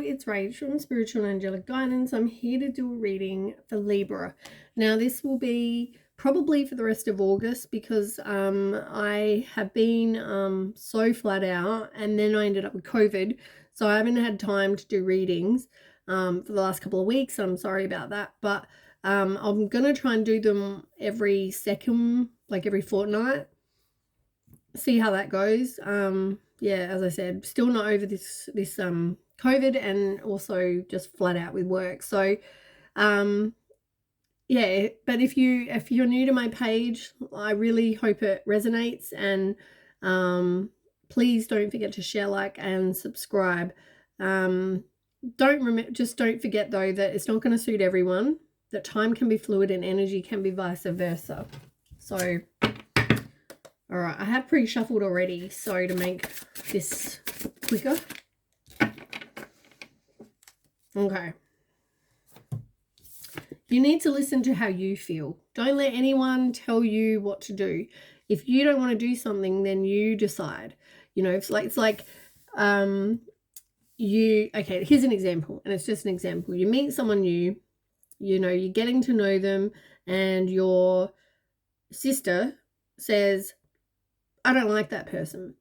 it's Rachel from Spiritual and Angelic Guidance. I'm here to do a reading for Libra. Now, this will be probably for the rest of August because I have been so flat out, and then I ended up with COVID, so I haven't had time to do readings for the last couple of weeks. I'm sorry about that, but I'm going to try and do them every second, like every fortnight. See how that goes. Yeah, as I said, still not over this COVID, and also just flat out with work. So yeah, but if you're new to my page, I really hope it resonates, and please don't forget to share, like, and subscribe. Just don't forget though that it's not going to suit everyone, that time can be fluid and energy can be vice versa. So all right, I have pre-shuffled already, so to make this quicker. Okay. You need to listen to how you feel. Don't let anyone tell you what to do. If you don't want to do something, then you decide. You know, it's like okay, here's an example, and it's just an example. You meet someone new, you know, you're getting to know them, and your sister says, I don't like that person.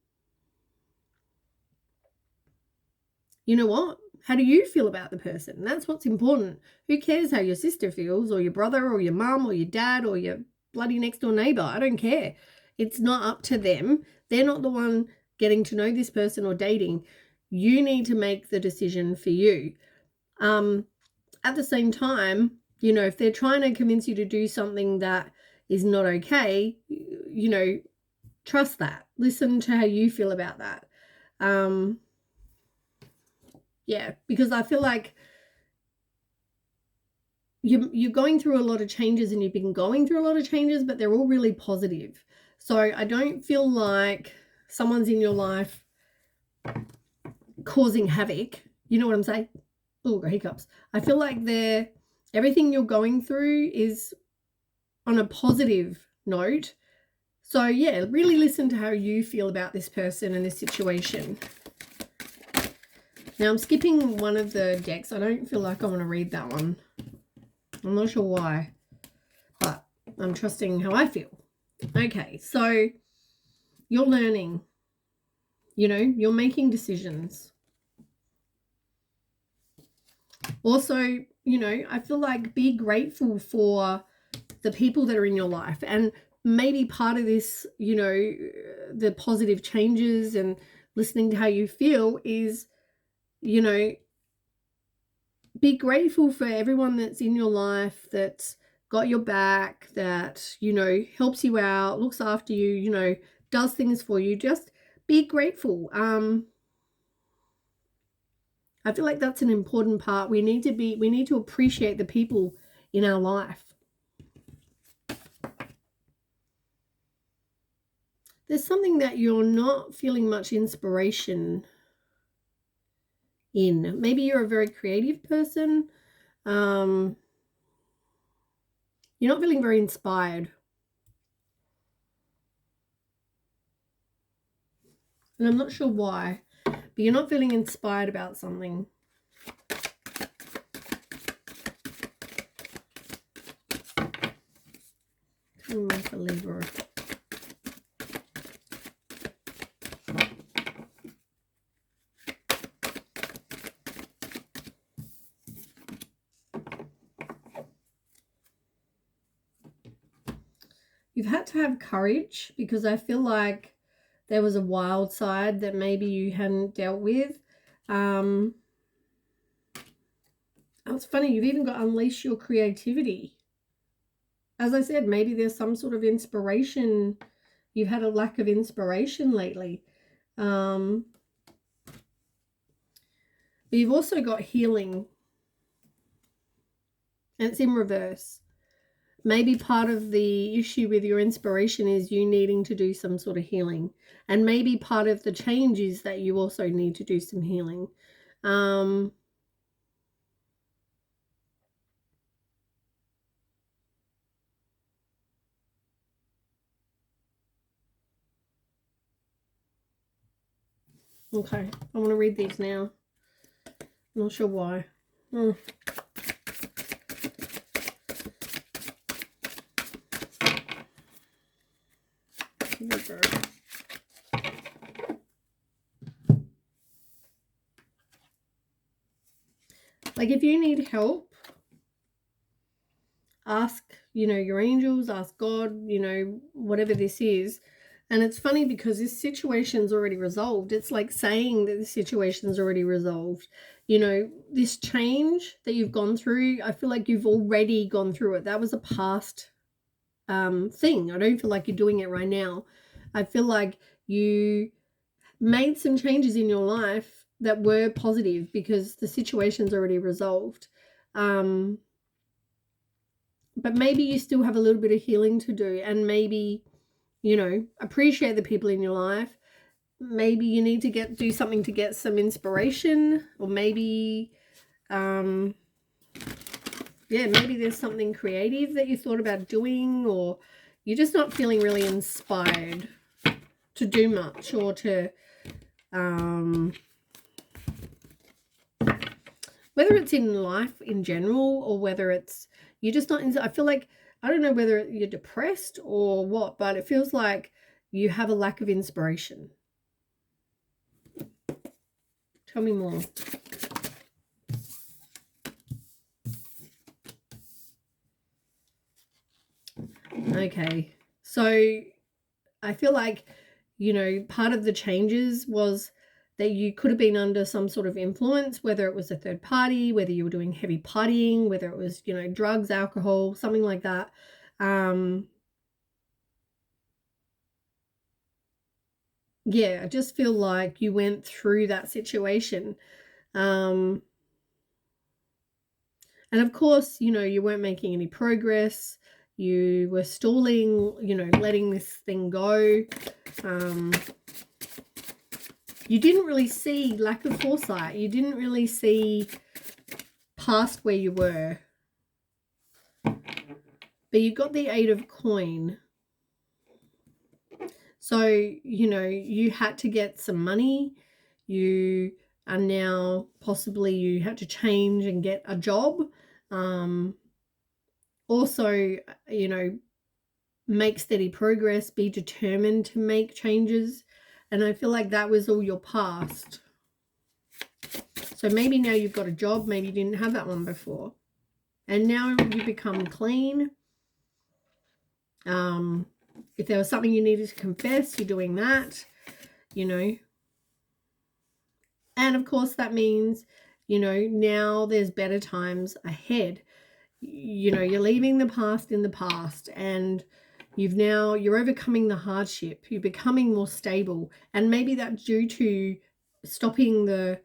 You know what? How do you feel about the person? That's what's important. Who cares how your sister feels, or your brother, or your mum, or your dad, or your bloody next door neighbor? I don't care. It's not up to them. They're not the one getting to know this person or dating. You need to make the decision for you. At the same time, you know, if they're trying to convince you to do something that is not okay, you know, trust that. Listen to how you feel about that. Yeah, because I feel like you're going through a lot of changes, and you've been going through a lot of changes, but they're all really positive. So I don't feel like someone's in your life causing havoc. You know what I'm saying? Oh, hiccups. I feel like everything you're going through is on a positive note. So yeah, really listen to how you feel about this person and this situation. Now I'm skipping one of the decks. I don't feel like I want to read that one. I'm not sure why, but I'm trusting how I feel. Okay, so you're learning. You know, you're making decisions. Also, you know, I feel like be grateful for the people that are in your life. And maybe part of this, you know, the positive changes and listening to how you feel is, you know, be grateful for everyone that's in your life, that's got your back, that, you know, helps you out, looks after you, you know, does things for you. Just be grateful. I feel like that's an important part. We need to appreciate the people in our life. There's something that you're not feeling much inspiration in. Maybe you're a very creative person. You're not feeling very inspired. And I'm not sure why, but you're not feeling inspired about something. Like a Libra. You've had to have courage, because I feel like there was a wild side that maybe you hadn't dealt with. It's funny, you've even got to unleash your creativity. As I said, maybe there's some sort of inspiration. You've had a lack of inspiration lately. But you've also got healing, and it's in reverse. Maybe part of the issue with your inspiration is you needing to do some sort of healing. And maybe part of the change is that you also need to do some healing. Okay, I want to read these now. Not sure why. Mm. Like, if you need help, ask, your angels, ask God, whatever this is. And it's funny because this situation's already resolved. It's like saying that the situation's already resolved. This change that you've gone through, I feel like you've already gone through it. That was a past thing. I don't feel like you're doing it right now. I feel like you made some changes in your life that were positive because the situation's already resolved. But maybe you still have a little bit of healing to do, and maybe, appreciate the people in your life. Maybe you need to do something to get some inspiration, or maybe, maybe there's something creative that you thought about doing, or you're just not feeling really inspired to do much, or to, whether it's in life in general, or whether it's, you're just not, I feel like, I don't know whether you're depressed or what, but it feels like you have a lack of inspiration. Tell me more. Okay. So I feel like, part of the changes was that you could have been under some sort of influence, whether it was a third party, whether you were doing heavy partying, whether it was, drugs, alcohol, something like that. Yeah, I just feel like you went through that situation. And of course, you weren't making any progress. You were stalling, letting this thing go. You didn't really see, lack of foresight. You didn't really see past where you were. But you got the 8 of coin. So, you had to get some money. You are now, possibly you had to change and get a job. Also, make steady progress, be determined to make changes. And I feel like that was all your past. So maybe now you've got a job, maybe you didn't have that one before. And now you become clean. If there was something you needed to confess, you're doing that, And of course that means, now there's better times ahead. You're leaving the past in the past, and you're overcoming the hardship. You're becoming more stable, and maybe that's due to stopping the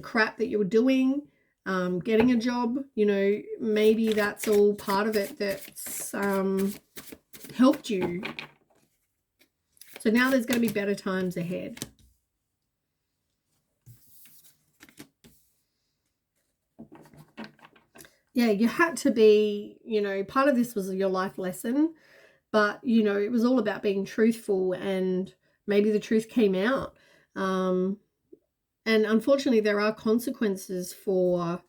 crap that you were doing, getting a job. Maybe that's all part of it that's helped you. So now there's going to be better times ahead. Yeah, you had to be, part of this was your life lesson, but, it was all about being truthful, and maybe the truth came out. And unfortunately, there were consequences. For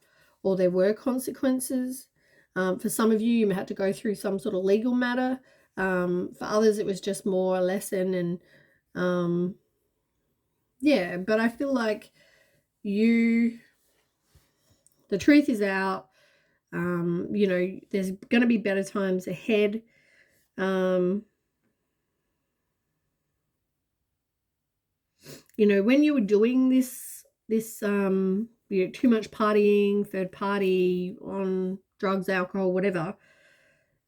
some of you, you had to go through some sort of legal matter. For others, it was just more a lesson. And yeah, but I feel like the truth is out. There's going to be better times ahead. When you were doing this, too much partying, third party, on drugs, alcohol, whatever,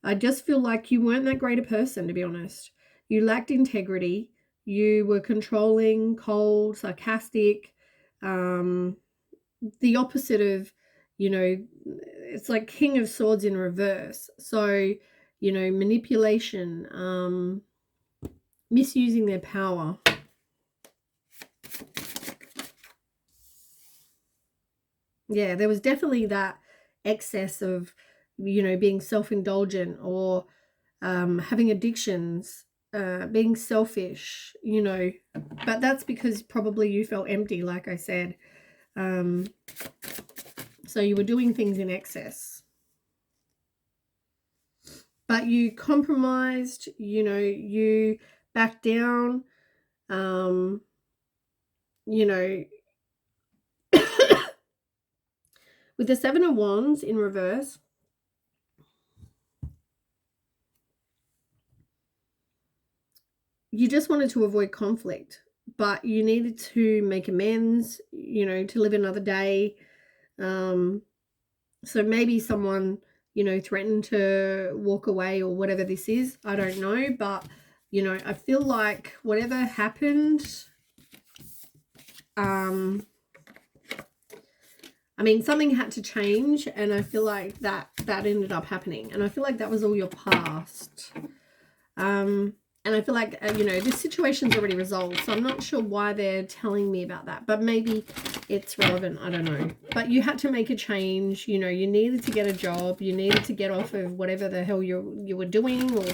I just feel like you weren't that great a person, to be honest. You lacked integrity. You were controlling, cold, sarcastic, the opposite of, it's like King of Swords in reverse. So, manipulation, misusing their power. Yeah, there was definitely that excess of, being self-indulgent, or having addictions, being selfish, but that's because probably you felt empty, like I said. So you were doing things in excess. But you compromised, you know, you backed down, you know, with the Seven of Wands in reverse, you just wanted to avoid conflict, but you needed to make amends, you know, to live another day. So maybe someone, you know, threatened to walk away or whatever this is. I don't know, but, you know, I feel like whatever happened, I mean, something had to change, and I feel like that ended up happening, and I feel like that was all your past. And I feel like, you know, this situation's already resolved, so I'm not sure why they're telling me about that, but maybe it's relevant. I don't know. But you had to make a change. You know, you needed to get a job. You needed to get off of whatever the hell you were doing or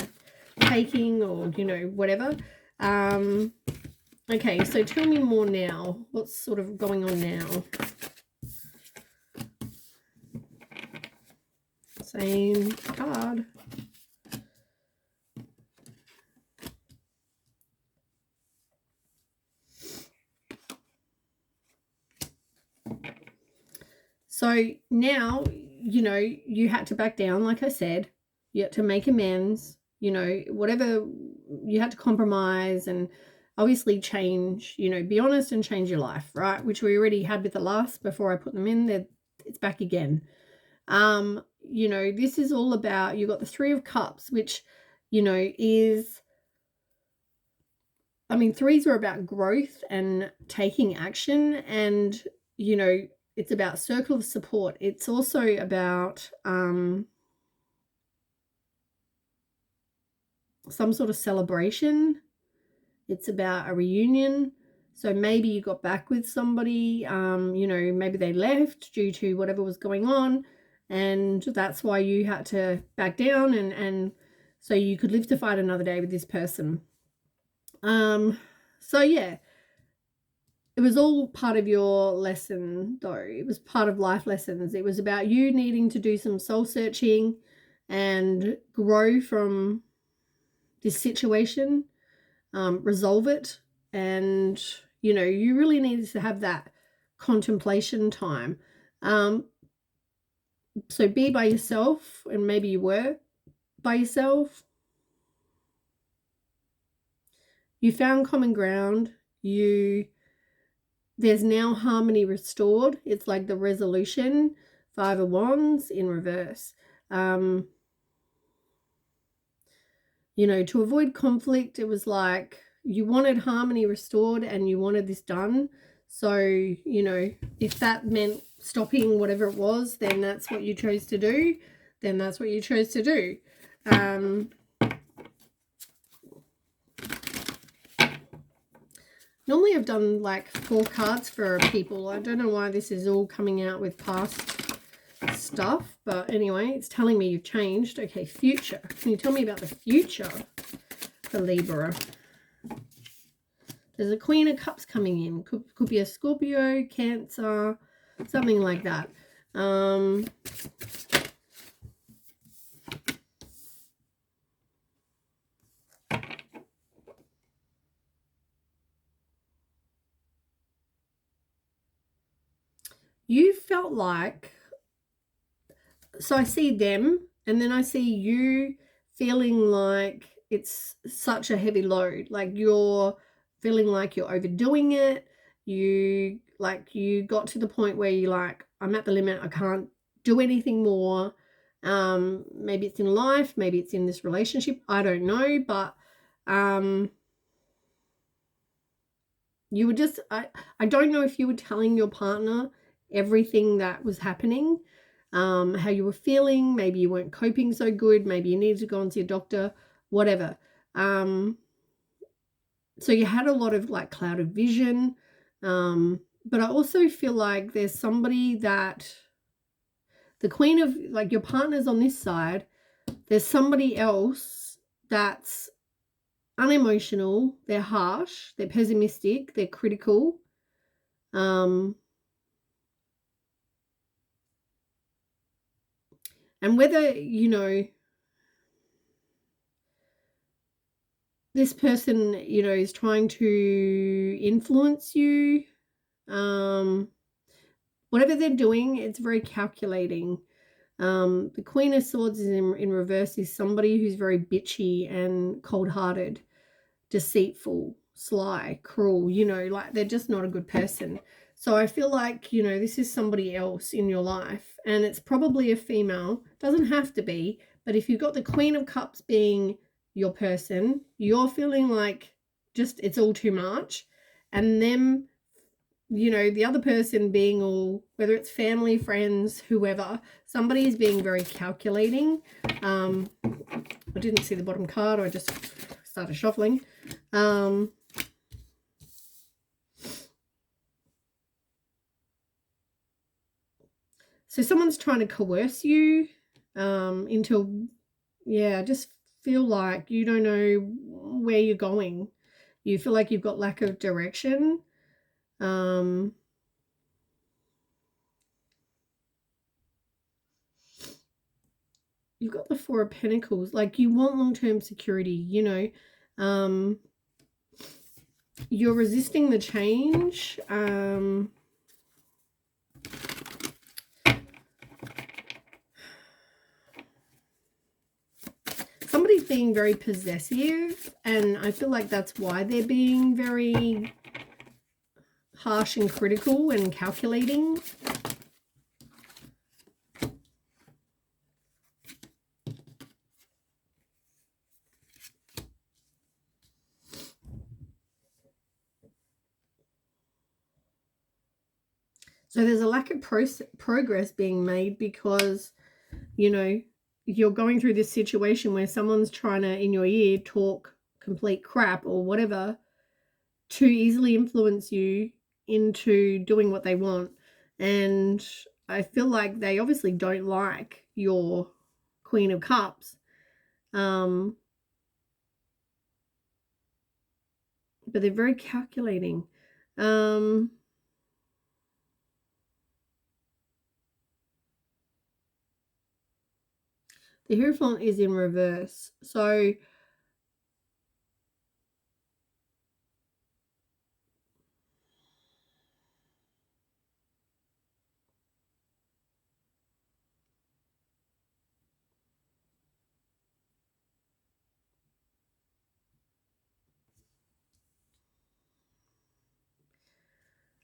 taking, or, you know, whatever. Okay, so tell me more now. What's sort of going on now? Same card. So now, you know, you had to back down, like I said. You had to make amends, you know, whatever, you had to compromise and obviously change, you know, be honest and change your life, right? Which we already had with the last, before I put them in there, it's back again. You know, this is all about, you got the Three of Cups, which, you know, is, I mean, threes are about growth and taking action, and, you know, it's about circle of support. It's also about some sort of celebration. It's about a reunion. So maybe you got back with somebody, you know, maybe they left due to whatever was going on, and that's why you had to back down, and so you could live to fight another day with this person. So yeah, it was all part of your lesson, though. It was part of life lessons. It was about you needing to do some soul searching and grow from this situation, resolve it. And, you know, you really needed to have that contemplation time. So be by yourself, and maybe you were by yourself. You found common ground. There's now harmony restored. It's like the resolution. Five of Wands in reverse. You know, to avoid conflict, it was like you wanted harmony restored and you wanted this done. So, you know, if that meant stopping whatever it was, then that's what you chose to do. Then that's what you chose to do. Normally I've done like 4 cards for people. I don't know why this is all coming out with past stuff, but anyway, it's telling me you've changed. Okay, future. Can you tell me about the future for Libra? There's a Queen of Cups coming in. Could be a Scorpio, Cancer, something like that. You felt like, so I see them, and then I see you feeling like it's such a heavy load. Like you're feeling like you're overdoing it. You got to the point where you're like, I'm at the limit. I can't do anything more. Maybe it's in life, maybe it's in this relationship. I don't know, but you were just, I don't know if you were telling your partner everything that was happening, how you were feeling. Maybe you weren't coping so good. Maybe you needed to go and see a doctor, whatever. So you had a lot of like clouded vision. But I also feel like there's somebody that, the Queen of, like, your partner's on this side. There's somebody else that's unemotional, they're harsh, they're pessimistic, they're critical. And whether, you know, this person, you know, is trying to influence you, whatever they're doing, it's very calculating. The Queen of Swords is in reverse is somebody who's very bitchy and cold-hearted, deceitful, sly, cruel, you know, like they're just not a good person. So I feel like, you know, this is somebody else in your life, and it's probably a female. Doesn't have to be, but if you've got the Queen of Cups being your person, you're feeling like just it's all too much, and them, you know, the other person being all, whether it's family, friends, whoever, somebody is being very calculating. I didn't see the bottom card, or I just started shuffling. So someone's trying to coerce you into, yeah, just feel like you don't know where you're going. You feel like you've got lack of direction. You've got the Four of Pentacles. Like, you want long-term security, you know. You're resisting the change. Somebody's being very possessive, and I feel like that's why they're being very harsh and critical and calculating. So there's a lack of progress being made because, you know, you're going through this situation where someone's trying to, in your ear, talk complete crap or whatever to easily influence you into doing what they want. And I feel like they obviously don't like your Queen of Cups. But they're very calculating. The Hierophant is in reverse. So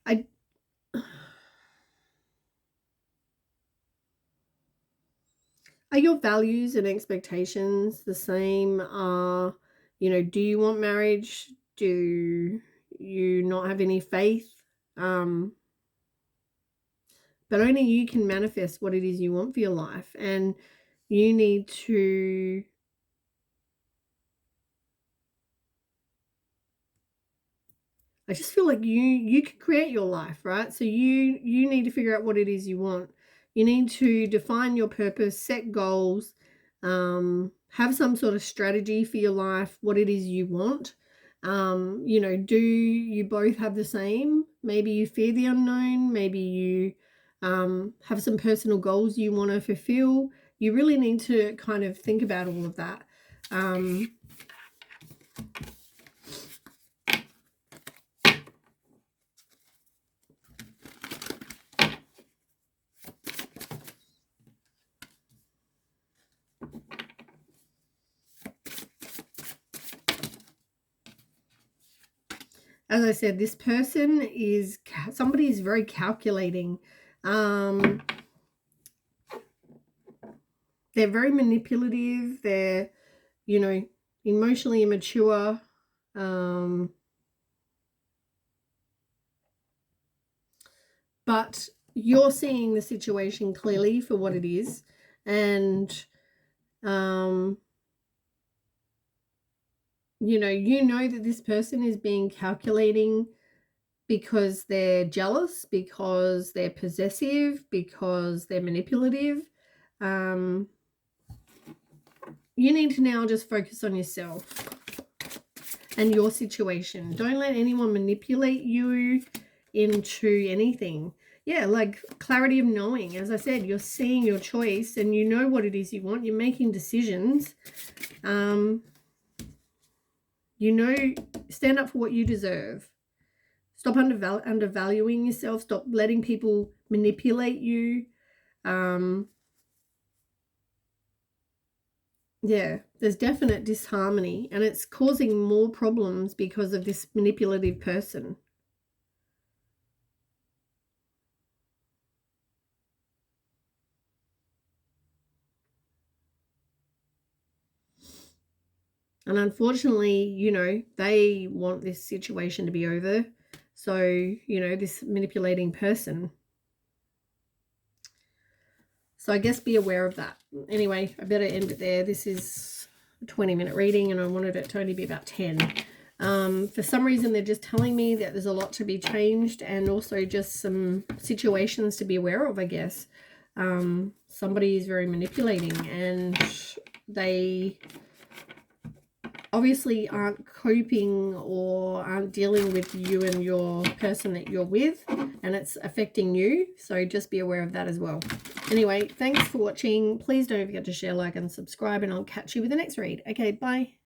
I are your values and expectations the same? You know, do you want marriage? Do you not have any faith? But only you can manifest what it is you want for your life, and you need to, I just feel like you can create your life, right? So you need to figure out what it is you want. You need to define your purpose, set goals, have some sort of strategy for your life, what it is you want. You know, do you both have the same? Maybe you fear the unknown, maybe you have some personal goals you want to fulfill. You really need to kind of think about all of that. As I said, this person is, somebody is very calculating. They're very manipulative. They're, you know, emotionally immature. But you're seeing the situation clearly for what it is. And, you know that this person is being calculating because they're jealous, because they're possessive, because they're manipulative. You need to now just focus on yourself and your situation. Don't let anyone manipulate you into anything. yeah, like clarity of knowing. As I said, you're seeing your choice and you know what it is you want. You're making decisions. You know, stand up for what you deserve. Stop undervaluing yourself. Stop letting people manipulate you. Yeah, there's definite disharmony, and it's causing more problems because of this manipulative person. And unfortunately, you know, they want this situation to be over. So, you know, this manipulating person. So I guess be aware of that. Anyway, I better end it there. This is a 20-minute reading and I wanted it to only be about 10. For some reason, they're just telling me that there's a lot to be changed and also just some situations to be aware of, I guess. Somebody is very manipulating and they obviously aren't coping or aren't dealing with you and your person that you're with, and it's affecting you. So just be aware of that as well. Anyway, thanks for watching. Please don't forget to share, like, and subscribe, and I'll catch you with the next read. Okay, bye.